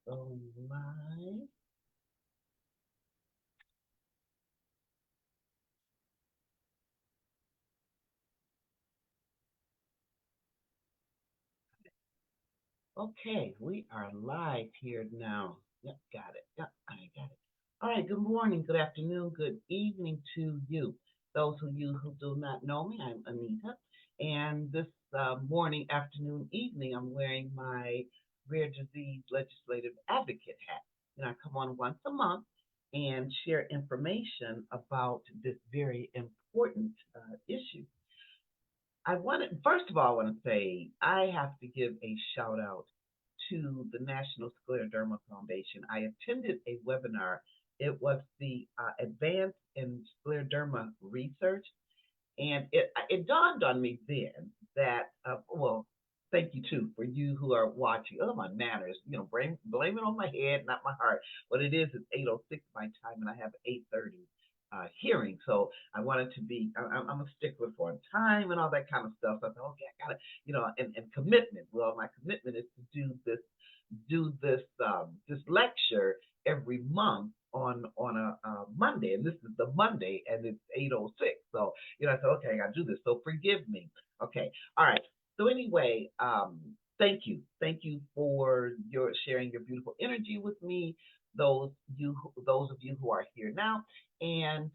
Oh my. Okay, we are live here now. Yep, got it. Yep, I got it. All right, good morning, good afternoon, good evening to you. Those of you who do not know me, I'm Anita. And this morning, afternoon, evening, I'm wearing my rare disease legislative advocate hat. And I come on once a month and share information about this very important issue. I want to, first of all, I want to say I have to give a shout out to the National Scleroderma Foundation. I attended a webinar. It was the Advance in Scleroderma Research, and it dawned on me then that well, thank you too for you who are watching. Oh, my manners, blame it on my head, not my heart. What it is 8:06 my time, and I have 8:30 hearing. So I wanted to be. I'm a stickler for time and all that kind of stuff. So I thought, okay, I gotta, and commitment. Well, my commitment is to do this lecture every month on a Monday, and this is the Monday, and it's 8:06. So I said, okay, I got to do this. So forgive me. Okay, all right. So anyway, thank you for your sharing your beautiful energy with me. Those of you who are here now, and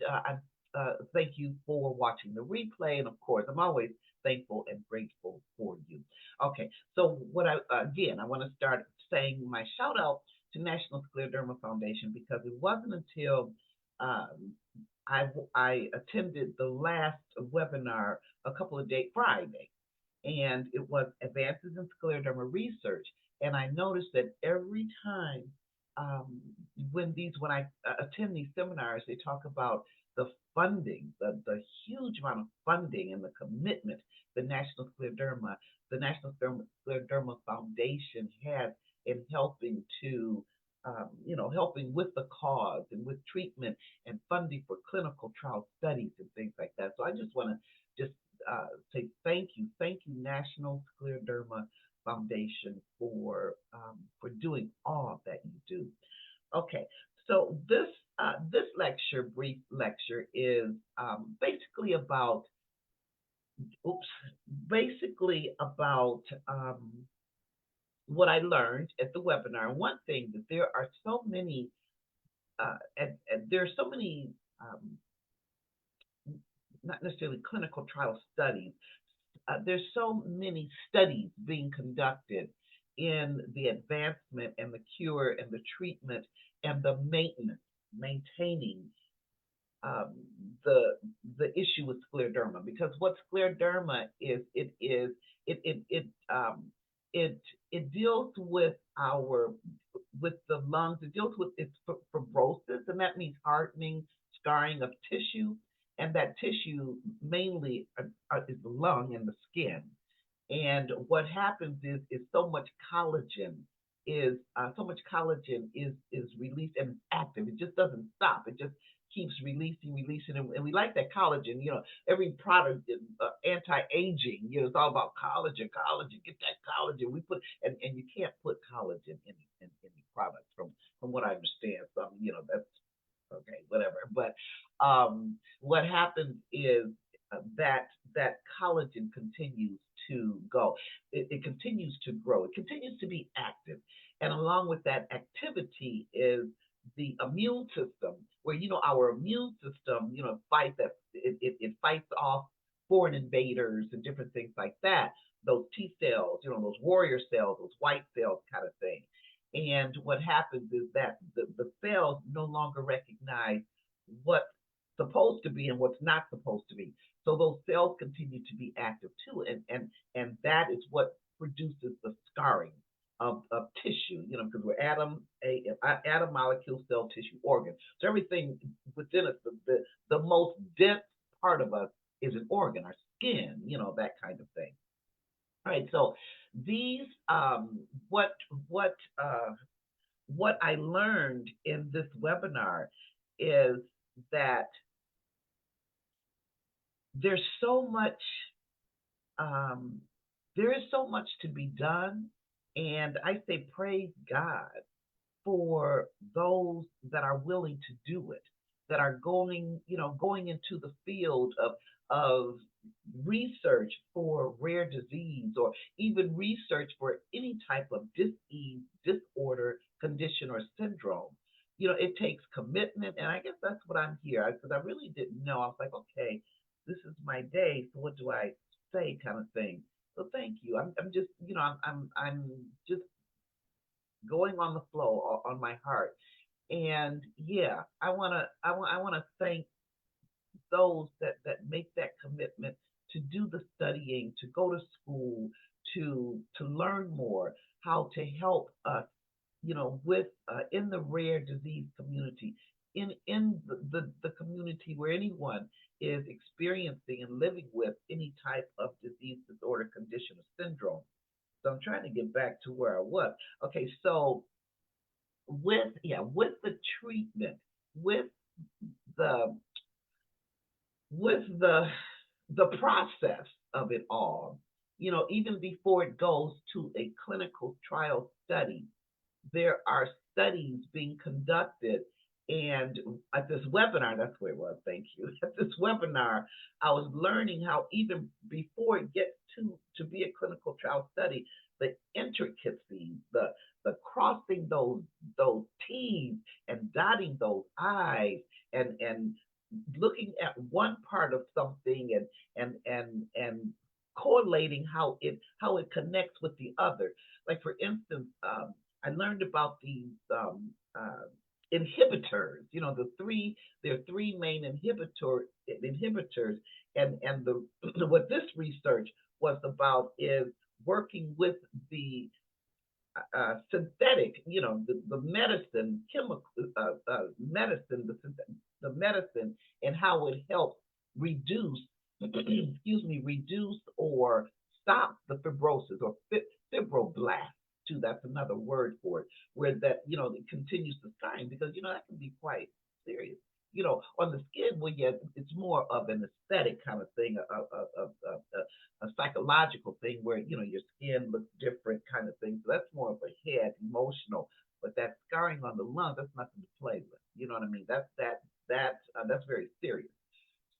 thank you for watching the replay. And of course, I'm always thankful and grateful for you. Okay, so I want to start saying my shout out to National Scleroderma Foundation because it wasn't until um, I attended the last webinar a couple of days Friday, and it was Advances in Scleroderma Research, and I noticed that every time um, when I attend these seminars, they talk about the funding, the huge amount of funding and the commitment the National Scleroderma Foundation has in helping to helping with the cause and with treatment and funding for clinical trial studies and things like that. So I just want to just say thank you, National Scleroderma Foundation for doing all that you do. Okay, so this brief lecture, is basically about oops, basically about what I learned at the webinar. One thing that there are so many there are so many not necessarily clinical trial studies. There's so many studies being conducted in the advancement and the cure and the treatment and the maintenance, maintaining um, the the issue with scleroderma. Because what scleroderma is, it it it deals with the lungs. It deals with its fibrosis, and that means hardening, scarring of tissue, and that tissue mainly is the lung and the skin. And what happens is so much collagen is released and it's active. It just doesn't stop. It just keeps releasing, and we like that collagen. Every product is anti-aging. It's all about collagen. Get that collagen. We put and you can't put collagen in any products from what I understand. So that's okay, whatever. But what happens is that collagen continues to go. It continues to grow. It continues to be active, and along with that activity is the immune system, where our immune system, it fights off foreign invaders and different things like that. Those T cells, those warrior cells, those white cells, kind of thing. And what happens is that the cells no longer recognize what's supposed to be and what's not supposed to be. So those cells continue to be active too, and that is what produces the scarring of tissue. Because we're atom molecule, cell, tissue, organ. So everything within us, the most dense part of us is an organ, our skin. That kind of thing. All right. So these what what uh, what I learned in this webinar is that there's so much um, there is so much to be done, and I say praise God for those that are willing to do it, that are going, going into the field of research for rare disease or even research for any type of disease, disorder, condition, or syndrome. It takes commitment, and I guess that's what I'm here because I really didn't know. I was like, okay, this is my day, so what do I say, kind of thing. So thank you. I'm just, I'm just going on the flow on my heart. And yeah, I wanna thank those that make that commitment to do the studying, to go to school, to learn more, how to help us, with in the rare disease community, in the community where anyone is experiencing and living with any type of disease, disorder, condition, or syndrome. So I'm trying to get back to where I was. Okay, so with the treatment, with the with the process of it all, even before it goes to a clinical trial study, there are studies being conducted. And at this webinar, that's where it was, thank you. At this webinar, I was learning how even before it gets to be a clinical trial study, the intricacies, the crossing those T's and dotting those I's and looking at one part of something and correlating how it connects with the other. Like for instance, I learned about these inhibitors. There are three main inhibitors, and the what this research was about is working with the synthetic, the medicine, chemical medicine, the medicine, and how it helps reduce, excuse me, reduce or stop the fibrosis or fibroblast. Too, that's another word for it, where that it continues to shine because that can be quite serious. On the skin, well, yeah, it's more of an aesthetic kind of thing, a psychological thing where your skin looks different, kind of thing. So that's more of a head, emotional. But that scarring on the lung, that's nothing to play with. You know what I mean? That's very serious.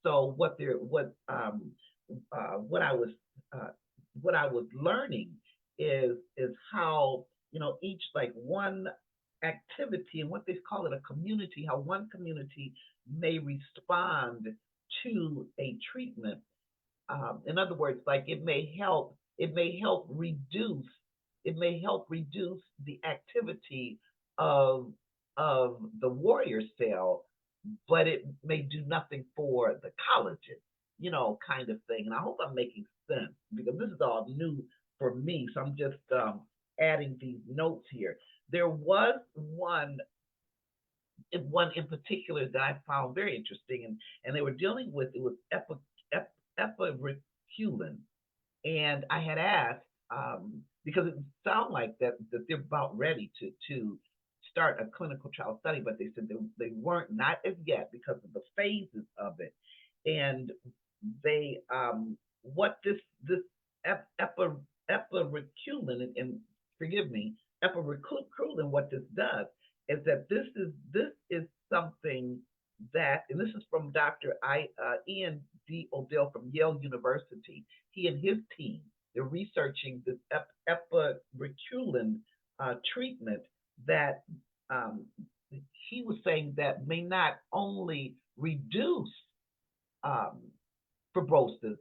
So uh, what I was learning is how each like one activity and what they call it a community, how one community may respond to a treatment. In other words, like it may help reduce the activity of the warrior cell, but it may do nothing for the collagen, kind of thing. And I hope I'm making sense because this is all new for me. So I'm just adding these notes here. There was one in particular that I found very interesting, and they were dealing with it was epireculin, and I had asked because it sounded like that they're about ready to start a clinical trial study, but they said they weren't not as yet because of the phases of it, and they what this epireculin and forgive me epireculin what this does is that this is something that, and this is from Dr. Ian D. Odell from Yale University. He and his team, they're researching this epireculin treatment that um, he was saying that may not only reduce um, fibrosis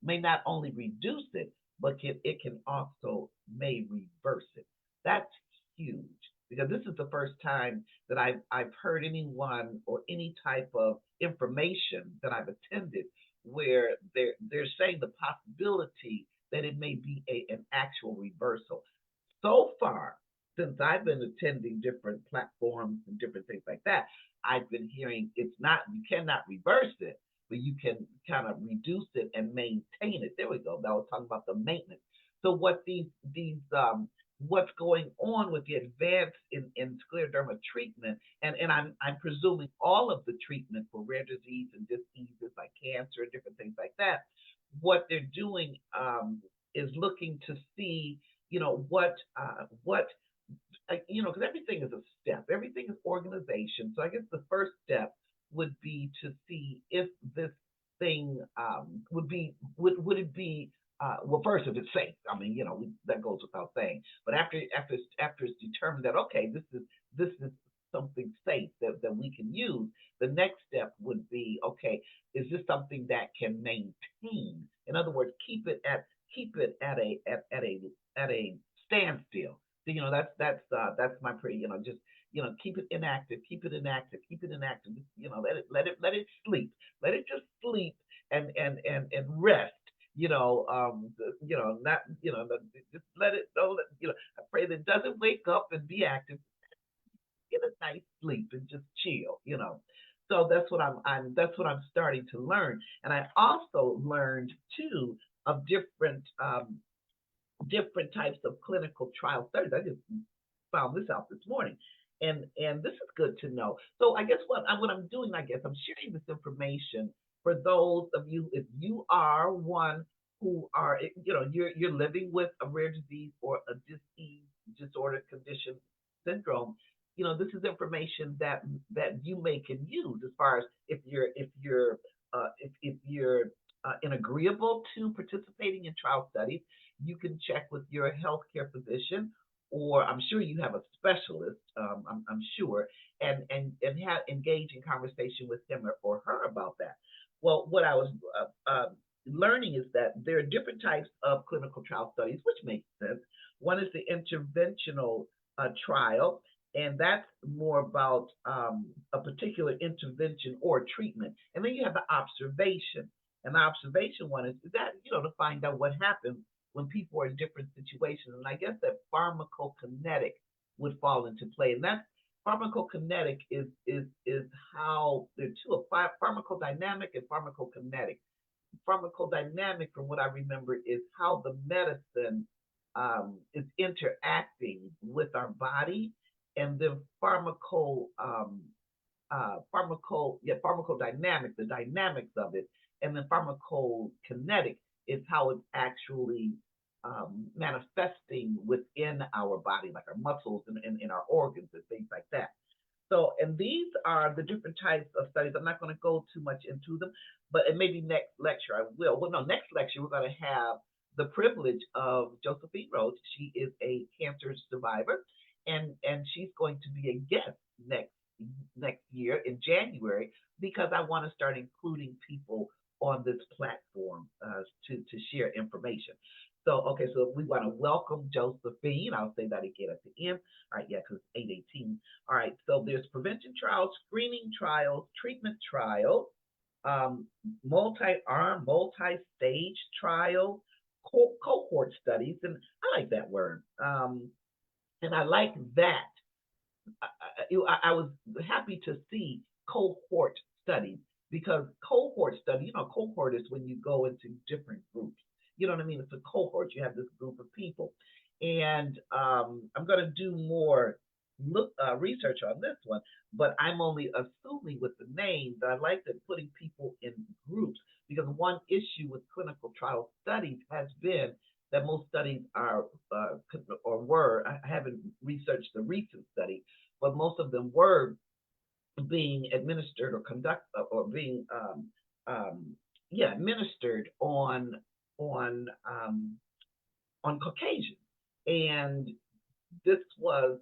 may not only reduce it, but it can also may reverse it. That's huge because this is the first time that I've heard anyone or any type of information that I've attended where they're saying the possibility that it may be an actual reversal. So far, since I've been attending different platforms and different things like that, I've been hearing it's not, you cannot reverse it, but you can kind of reduce it and maintain it. There we go. That was talking about the maintenance. So what what's going on with the advance in scleroderma treatment, and I'm presuming all of the treatment for rare disease and diseases like cancer and different things like that, what they're doing is looking to see, what because everything is a step, everything is organization. So I guess the first step would be to see if this thing would it be well, first, if it's safe. I mean, that goes without saying. But after it's determined that okay, this is something safe that we can use, the next step would be okay, is this something that can maintain? In other words, keep it at a standstill. So, that's my prayer. Just keep it inactive, keep it inactive, keep it inactive. Let it sleep, let it just sleep and rest. Not just let it. Don't let, I pray that it doesn't wake up and be active. Get a nice sleep and just chill. So that's what I'm starting to learn, and I also learned too of different types of clinical trial studies. I just found this out this morning, and this is good to know. So I guess what I'm doing, I guess I'm sharing this information for those of you, if you are one who are you're living with a rare disease or a disease, disorder, condition, syndrome. This is information that you may can use as far as if you're in agreeable to participating in trial studies. You can check with your healthcare physician, or I'm sure you have a specialist. I'm sure, and have engage in conversation with him or her about that. Well, what I was learning is that there are different types of clinical trial studies, which makes sense. One is the interventional trial, and that's more about a particular intervention or treatment. And then you have the observation. And the observation one is that, to find out what happens when people are in different situations. And I guess that pharmacokinetic would fall into play. And that's pharmacokinetic is how there are two, pharmacodynamic and pharmacokinetic. Pharmacodynamic, from what I remember, is how the medicine is interacting with our body, and then pharmacodynamic, the dynamics of it, and then pharmacokinetic is how it's actually manifesting within our body, like our muscles and in our organs and things like that. So, and these are the different types of studies. I'm not going to go too much into them, but maybe next lecture I will. Well, no, next lecture we're going to have the privilege of Josephine Rhodes. She is a cancer survivor, and she's going to be a guest next year in January, because I want to start including people on this platform to share information. So, okay, so we want to welcome Josephine. I'll say that again at the end. All right, yeah, because it's 8:18. All right, so there's prevention trials, screening trials, treatment trials, multi-arm, multi-stage trials, cohort studies, and I like that word. And I like that. I was happy to see cohort studies, because cohort is when you go into different groups. You know what I mean? It's a cohort. You have this group of people, and I'm going to do more research on this one, but I'm only assuming with the name that I like that putting people in groups, because one issue with clinical trial studies has been that most studies are or were. I haven't researched the recent study, but most of them were being administered or conduct or being administered on Caucasians, and this was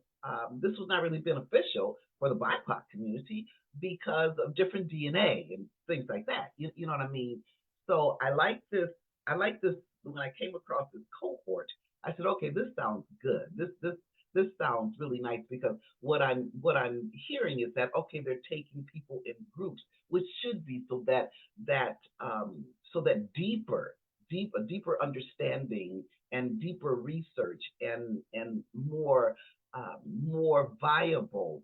this was not really beneficial for the BIPOC community because of different DNA and things like that. You know what I mean? So I like this. I like this. When I came across this cohort, I said, okay, this sounds good. This sounds really nice, because what I'm hearing is that okay, they're taking people in groups, which should be so that deeper understanding and deeper research and more viable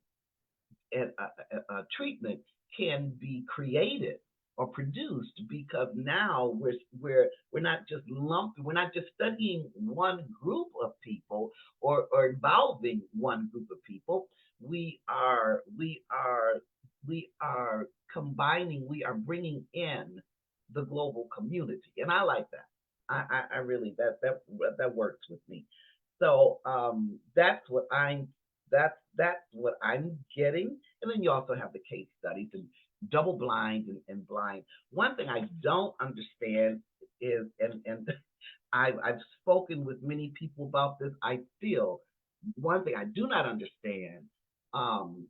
and treatment can be created or produced, because now we're not just we're not just studying one group of people or involving one group of people. We are combining. We are bringing in the global community, and I like that. I really that works with me. So that's what I'm that's what I'm getting. And then you also have the case studies and double blind and blind. One thing I don't understand is, and I've spoken with many people about this. I feel one thing I do not understand, um,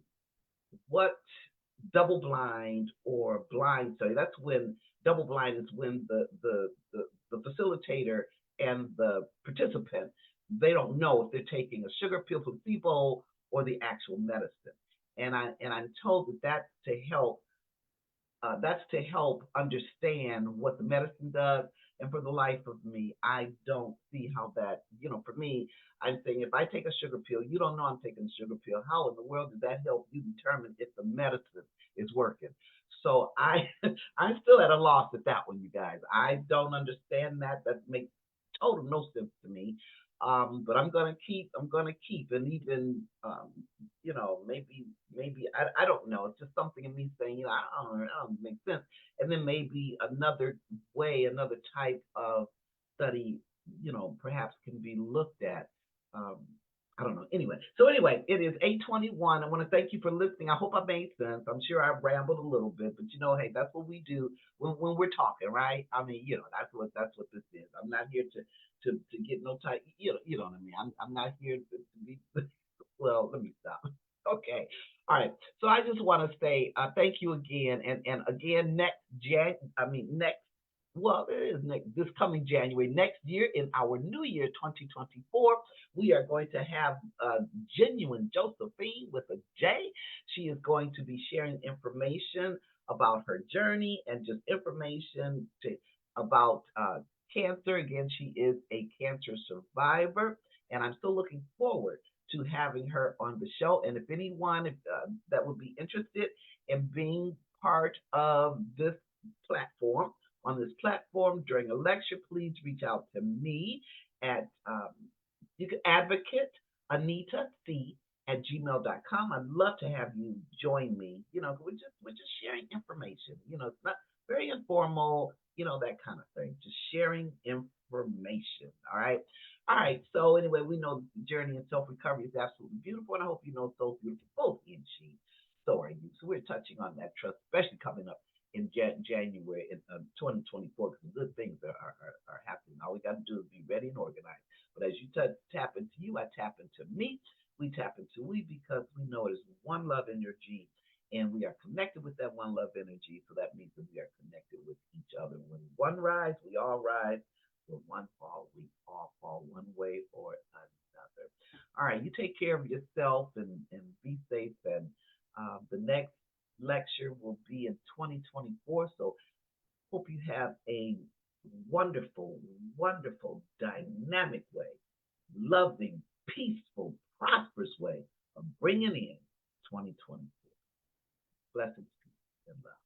what double blind or blind study. That's when double blind is when the facilitator and the participant, they don't know if they're taking a sugar pill, placebo, or the actual medicine. And I'm told that that's to help understand what the medicine does. And for the life of me, I don't see how that, for me, I'm saying if I take a sugar pill, you don't know I'm taking a sugar pill. How in the world does that help you determine if the medicine is working? So I'm still at a loss at that one, you guys. I don't understand that. That makes total no sense to me. But I'm gonna keep, and even maybe I don't know. It's just something in me saying, I don't make sense. And then maybe another way, another type of study, perhaps can be looked at. Um, I don't know. Anyway, it is 8:21. I want to thank you for listening. I hope I made sense. I'm sure I rambled a little bit, but hey, that's what we do when we're talking, right? I mean, that's what this is. I'm not here to get no type. You know what I mean. I'm not here to be. Well, let me stop. Okay. All right. So I just want to say thank you again, and again next. Well, it is next this coming January next year in our new year 2024. We are going to have genuine Josephine with a J. She is going to be sharing information about her journey and just information about cancer. Again, she is a cancer survivor, and I'm still looking forward to having her on the show. And if anyone that would be interested in being part of this platform, on this platform during a lecture, please reach out to me at you can advocate Anita C at gmail.com. I'd love to have you join me. We're just sharing information. It's not very informal, that kind of thing. Just sharing information. All right. All right. So anyway, we know the journey in self recovery is absolutely beautiful, and I hope you know so beautiful, both he and she. So are you. So we're touching on that trust, especially coming up in January in 2024, because good things are happening. All we got to do is be ready and organized. But as you tap into you, I tap into me. We tap into we, because we know it is one love energy, and we are connected with that one love energy. So that means that we are connected with each other. When one rise, we all rise. When one fall, we all fall one way or another. All right, you take care of yourself and be safe. And the next lecture will be in 2024. So hope you have a wonderful, wonderful, dynamic way, loving, peaceful, prosperous way of bringing in 2024. Blessings, peace, and love.